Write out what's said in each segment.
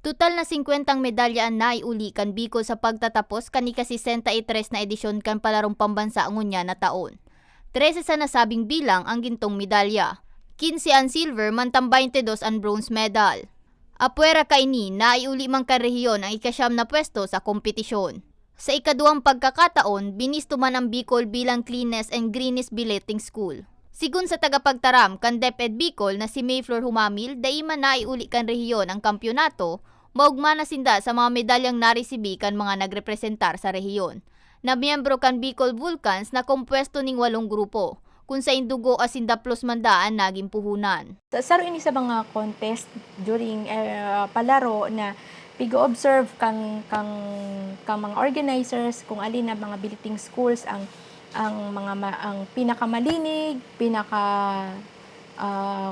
Total na 50 medalya ang naiuli kan Bicol sa pagtatapos kan ika-63 na edisyon kan palarong pambansa ngunya na taon. 13 sa nasabing bilang ang gintong medalya. 15 ang silver mantang 22 ang bronze medal. Apuera kaini naiuli mang karehiyon ang ika-9 na pwesto sa kompetisyon. Sa ikaduwang pagkakataon, binisto man ang Bicol bilang cleanest and greenest billeting school. Sigun sa tagapagtaram kan DepEd Bicol na si Mayflor Humamil, daiman naiuli kan rehiyon ang kampyonato, maugma na sinda sa mga medalyang naresibi kan mga nagrepresentar sa rehiyon. Na miyembro kan Bicol Vulcans na kompwesto ning 8 grupo, kung sa indugo asinda plus mandaan naging puhunan. Saro ini sa mga contest during palaro na pigo-observe kang mga organizers kung alin na mga billeting schools ang pinakamalinig,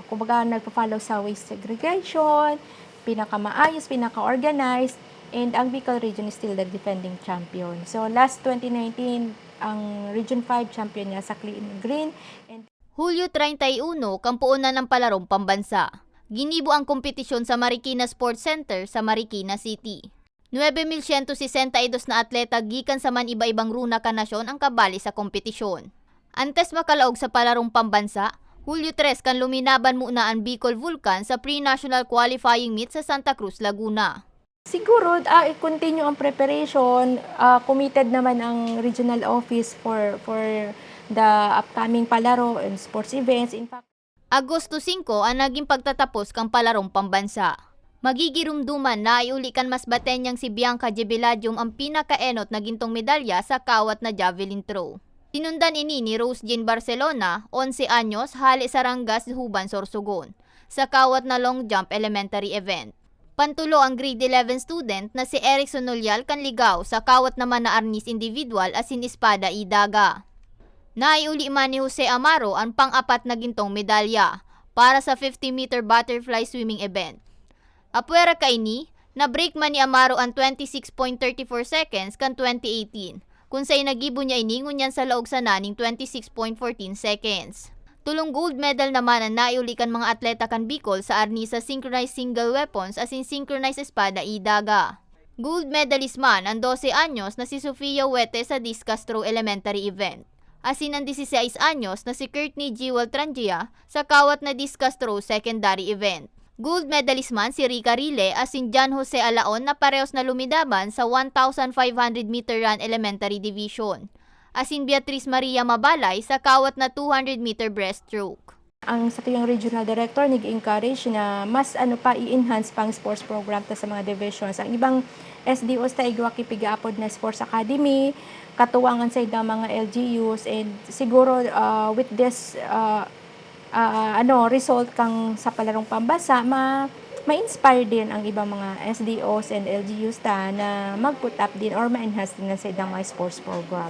kumbaga nagpo-follow sa waste segregation, pinakamaayos, pinaka-organized, and ang Bicol region is still the defending champion. So last 2019, ang Region 5 champion niya sa clean and green. And Hulyo 31, kampuonan ng palarong pambansa. Ginibo ang kompetisyon sa Marikina Sports Center sa Marikina City. 9,162 na atleta gikan sa man iba-ibang runa ka nasyon ang kabali sa kompetisyon. Antes makalaog sa palarong pambansa, Hulyo 3 kan luminaban muna ang Bicol Vulcan sa pre-national qualifying meet sa Santa Cruz, Laguna. Siguro, i-continue ang preparation. Committed naman ang regional office for the upcoming palaro and sports events. In fact, Agosto 5 ang naging pagtatapos kang palarong pambansa. Magigirumduman na iuli kan mas batenyang si Bianca Jebiladium ang pinakaenot na gintong medalya sa kawat na javelin throw. Sinundan ini ni Rose Jean Barcelona, 11 anyos, hali sa Rangas, Huban, Sorsogon, sa kawat na long jump elementary event. Pantulo ang grade 11 student na si Erickson Nolyal kanligaw sa kawat naman na arnis individual asin espada idaga. Naiuli man ni Jose Amaro ang pang-apat na gintong medalya para sa 50-meter butterfly swimming event. Apuera kaini, na-break man ni Amaro ang 26.34 seconds kan 2018, kung sa'y nagibo niya iningon yan sa laog sa naning 26.14 seconds. Tulong gold medal naman ang naiuli kan mga atleta kan Bicol sa arni sa synchronized single weapons asin synchronized espada idaga. Gold medalist man ang 12 anyos na si Sofia Huete sa discus throw elementary event. Asin ang 16 anyos na si Courtney Jewel Trangia sa kawat na discus throw secondary event. Gold medalist man si Rica Rile asin John Jose Alaon na parehos na lumidaban sa 1,500 meter run elementary division. Asin Beatriz Maria Mabalay sa kawat na 200 meter breaststroke. ang sa tuyong regional director nag-encourage na mas i-enhance pang sports program ta sa mga divisions. Ang ibang SDOs ta igwa kipigaapod na sports academy, katuwangan sa idang mga LGUs, and siguro with this result kang sa palarong pambasa ma-inspire din ang ibang mga SDOs and LGUs ta na mag-put up din or ma-enhance din sa idang mga sports program.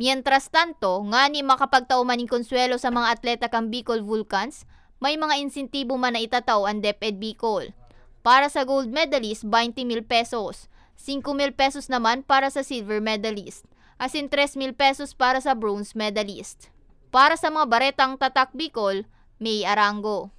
Mientras tanto, nga ni makapagtao maning konsuelo sa mga atleta kang Bicol Vulcans, may mga insentibo man na itatao ang DepEd Bicol. Para sa gold medalist, 20,000 pesos. 5,000 pesos naman para sa silver medalist. Asin 3,000 pesos para sa bronze medalist. Para sa mga baretang tatak Bicol, May Arango.